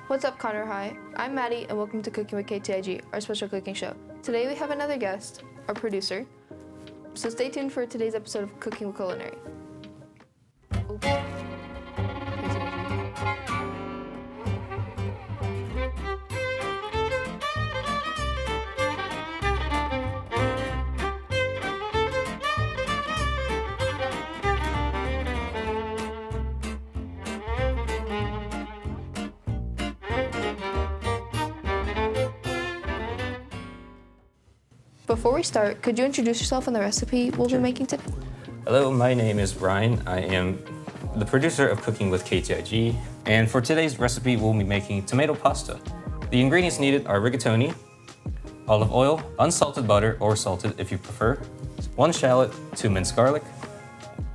What's up, Connor? Hi, I'm Maddie, and welcome to Cooking with KTIG, our special cooking show. Today we have another guest, our producer. So stay tuned for today's episode of Cooking with Culinary. Oops. Before we start, could you introduce yourself and the recipe we'll be making today? Hello, my name is Brian. I am the producer of Cooking with KTIG, and for today's recipe, we'll be making tomato pasta. The ingredients needed are rigatoni, olive oil, unsalted butter or salted if you prefer, 1 shallot, 2 minced garlic,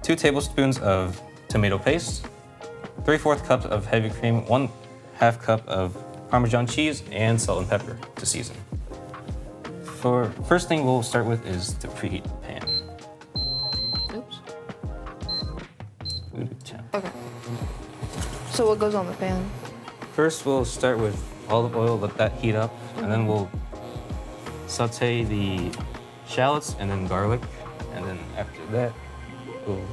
2 tablespoons of tomato paste, 3/4 cups of heavy cream, 1/2 cup of Parmesan cheese, and salt and pepper to season. For first thing we'll start with is to preheat the pan. Oops. Okay. So what goes on the pan? First we'll start with olive oil, let that heat up, and then we'll saute the shallots and then garlic, and then after that we'll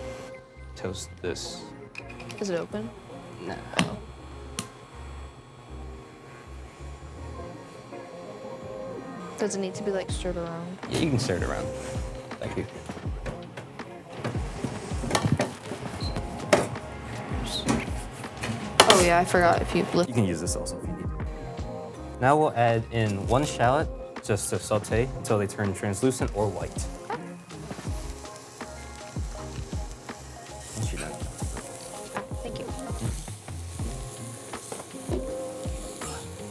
toast this. Is it open? No. Oh. Does it need to be like stirred around? Yeah, you can stir it around. Thank you. Oh yeah, I forgot if you lift. You can use this also if you need. Now we'll add in 1 shallot just to saute until they turn translucent or white. Once you're done. Thank you.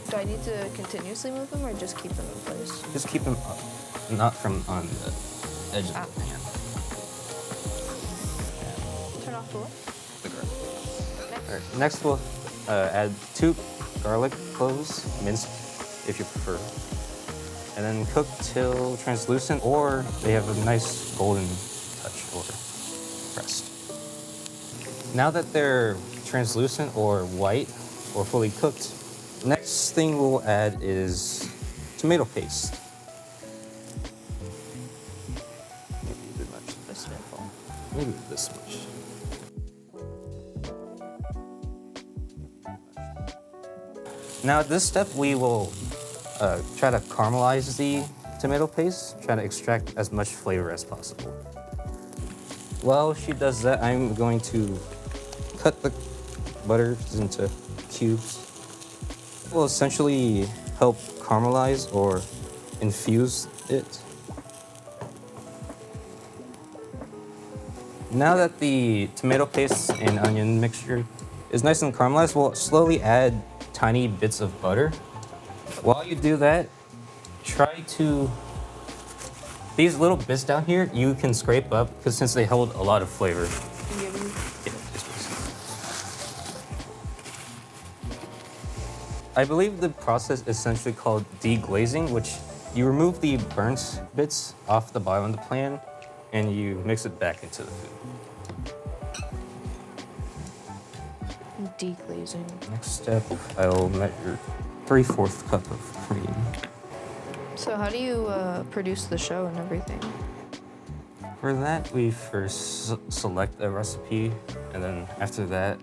Do I need to continuously move them or just keep them in place? Just keep them up, not from on the edge of the pan. Turn off the what? The garlic. All right, next we'll add 2 garlic cloves, minced if you prefer, and then cook till translucent or they have a nice golden touch or crest. Now that they're translucent or white or fully cooked, next thing we'll add is tomato paste. Maybe a bit much. A spoonful. Maybe this much. Now at this step, we will try to caramelize the tomato paste, try to extract as much flavor as possible. While she does that, I'm going to cut the butter into cubes. It will essentially help caramelize or infuse it. Now that the tomato paste and onion mixture is nice and caramelized, we'll slowly add tiny bits of butter. While you do that, try to, these little bits down here, you can scrape up because since they hold a lot of flavor. Can you give me? Yeah, yes, please. I believe the process is essentially called deglazing, which you remove the burnt bits off the bottom of the pan and you mix it back into the food. Deglazing. Next step, I'll measure 3/4 cup of cream. So how do you produce the show and everything? For that, we first select a recipe, and then after that,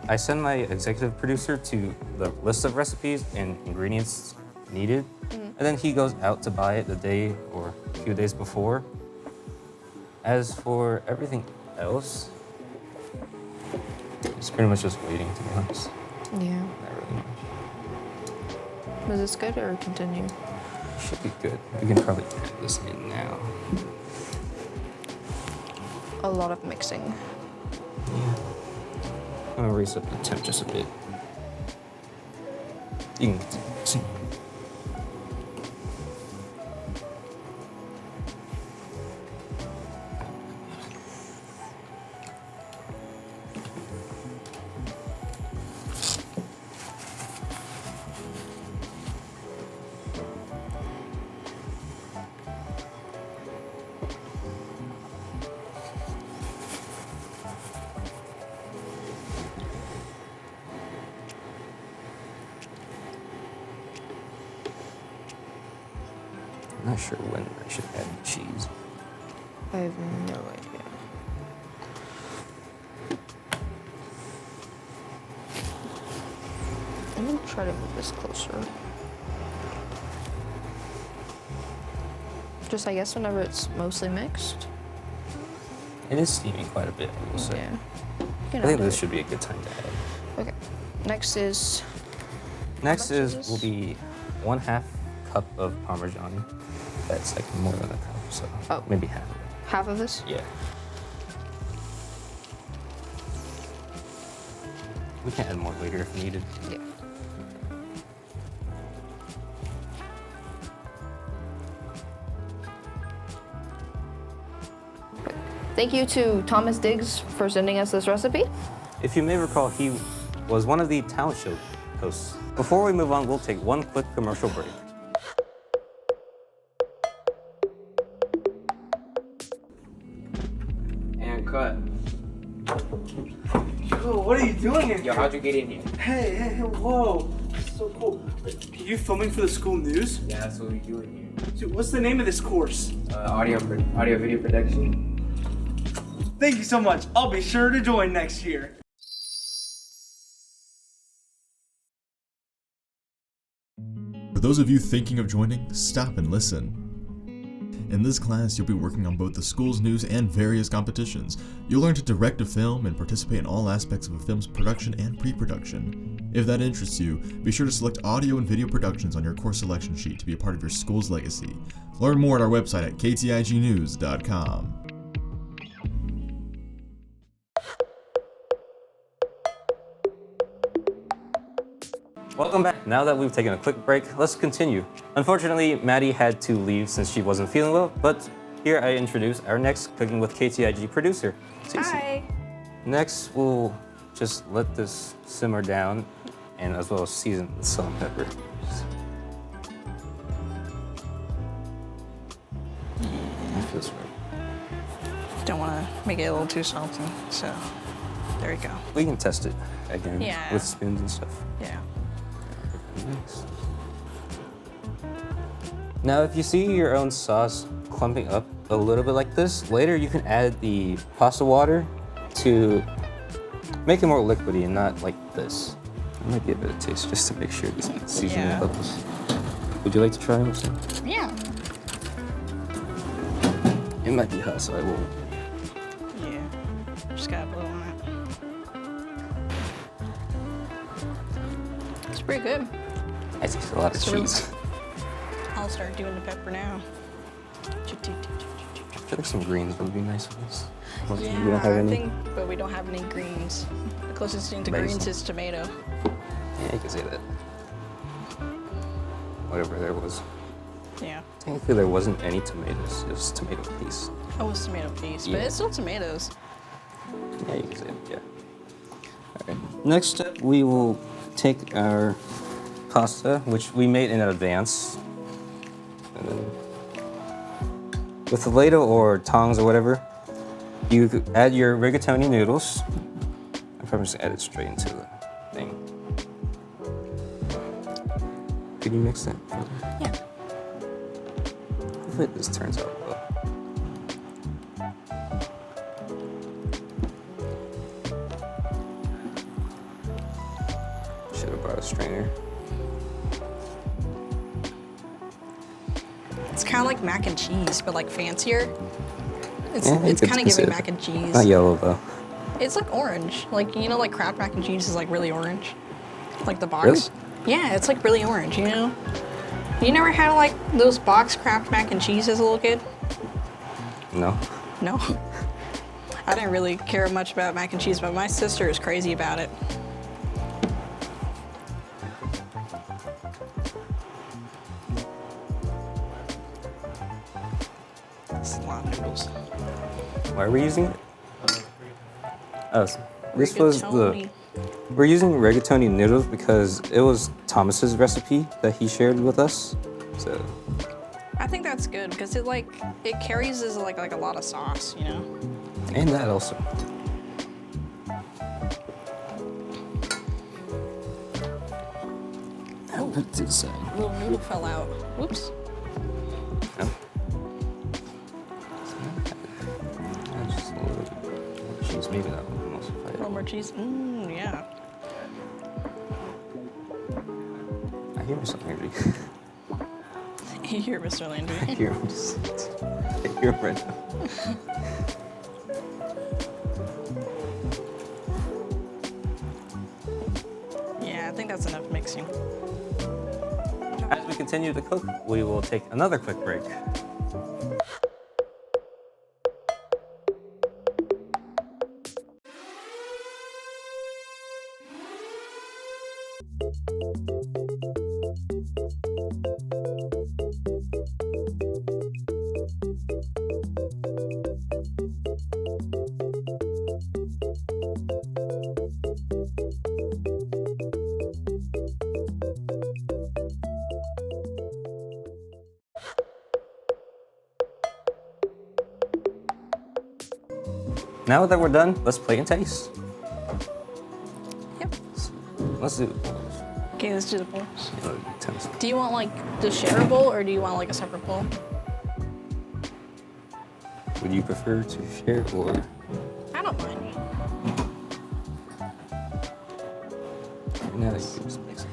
I send my executive producer to the list of recipes and ingredients needed, and then he goes out to buy it the day or a few days before. As for everything else, it's pretty much just waiting, to be honest. Yeah. Not really much. Was this good or continue? Should be good. We can probably add this in now. A lot of mixing. Yeah. I'm gonna raise up the temp just a bit. You can see. not sure when I should add cheese. I have no idea. I'm gonna try to move this closer. Just, I guess, whenever it's mostly mixed. It is steaming quite a bit, I will say. Yeah. I think this should be a good time to add. Okay. Next is. Will be 1/2 cup of Parmesan. That's like more than a cup, so maybe half of it. Half of this? Yeah. We can add more later if needed. Yeah. Thank you to Thomas Diggs for sending us this recipe. If you may recall, he was one of the talent show hosts. Before we move on, we'll take one quick commercial break. And cut. Yo, what are you doing in Yo, here? how'd you get in here? Hey, whoa. This is so cool. Are you filming for the school news? Yeah, that's what we do in here. Dude, what's the name of this course? Audio video production. Thank you so much. I'll be sure to join next year. For those of you thinking of joining, stop and listen. In this class, you'll be working on both the school's news and various competitions. You'll learn to direct a film and participate in all aspects of a film's production and pre-production. If that interests you, be sure to select audio and video productions on your course selection sheet to be a part of your school's legacy. Learn more at our website at ktignews.com. Welcome back. Now that we've taken a quick break, let's continue. Unfortunately, Maddie had to leave since she wasn't feeling well, but here I introduce our next Cooking with KTIG producer, Cece. Hi. Next, we'll just let this simmer down and as well as season with salt and pepper. That feels right. Don't want to make it a little too salty, so there we go. We can test it again Yeah. with spoons and stuff. Yeah. Nice. Now, if you see your own sauce clumping up a little bit like this, later you can add the pasta water to make it more liquidy and not like this. I might give it a taste just to make sure this seasoning Yeah. levels. Would you like to try this? Yeah. It might be hot, so I will. Yeah. Just gotta blow on it. It's pretty good. I taste a lot of So really- cheese. I'll start doing the pepper now. I feel like some greens would be nice with this. Yeah, We don't have I any. think, but we don't have any greens. The closest thing to Basil. greens is tomato. Yeah, you can say that. Whatever there was. Yeah. Technically, there wasn't any tomatoes. It was tomato paste. Oh, it's tomato paste, Yeah. but it's still tomatoes. Yeah, you can say it. Yeah. All right. Next step, we will take our pasta, which we made in advance, and then with a ladle or tongs or whatever, you could add your rigatoni noodles. I'm probably just add it straight into the thing. Could you mix that? Yeah. Hopefully this turns out well. Should have brought a strainer. It's kind of like mac and cheese, but like fancier. It's, Yeah, you it's could kind of consider giving mac and cheese. Not yellow though. It's like orange. Like, you know, like Kraft mac and cheese is like really orange. Like the box. Really? Yeah, it's like really orange, you know? You never had like those box Kraft mac and cheese as a little kid? No. No. I didn't really care much about mac and cheese, but my sister is crazy about it. It's a lot of noodles. Why are we using it? Oh, this was the. Rigatoni. We're using rigatoni noodles because it was Thomas's recipe that he shared with us. So I think that's good because it carries as like a lot of sauce, you know. and that also. Oh, Put it to the side. little noodle fell out. Whoops. Oh, more cheese. Yeah. I hear Mr. Landry. You hear Mr. Landry? I hear him. I hear him right now. Yeah, I think that's enough mixing. As we continue to cook, we will take another quick break. Now that we're done, let's play and taste. Yep. Let's do Okay, let's do the bowls. utensils. Do you want like the share bowl or do you want like a separate bowl? Would you prefer to share or? I don't mind. Now you can just mix it.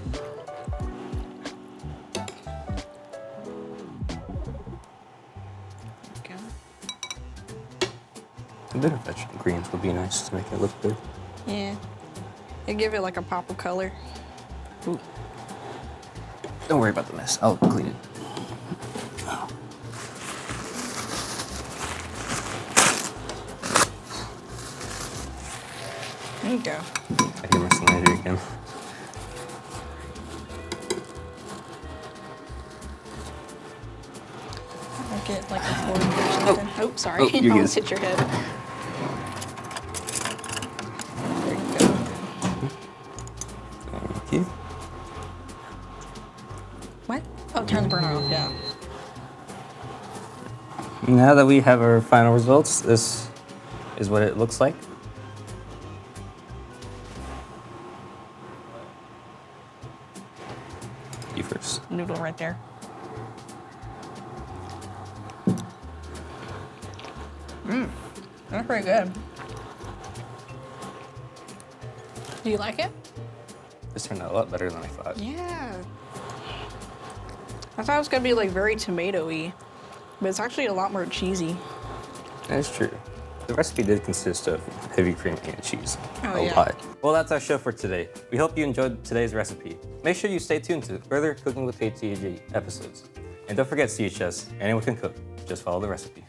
Okay. A bit of vegetable ingredients would be nice to make it look good. Yeah. It give it like a pop of color. Ooh. Don't worry about the mess. I'll clean it. There you go. I hear my slider again. Like it like a fork or something. Oh, sorry. Oh, you're I almost good. hit your head. There you go. Thank you. What? Oh, turn the burner off, yeah. Now that we have our final results, this is what it looks like. You first. Noodle right there. That's pretty good. Do you like it? This turned out a lot better than I thought. Yeah. I thought it was gonna be like very tomato-y, but it's actually a lot more cheesy. That is true. The recipe did consist of heavy cream and cheese. Oh, a yeah. lot. Well, that's our show for today. We hope you enjoyed today's recipe. Make sure you stay tuned to further Cooking with KTIG episodes. And don't forget CHS, anyone can cook. Just follow the recipe.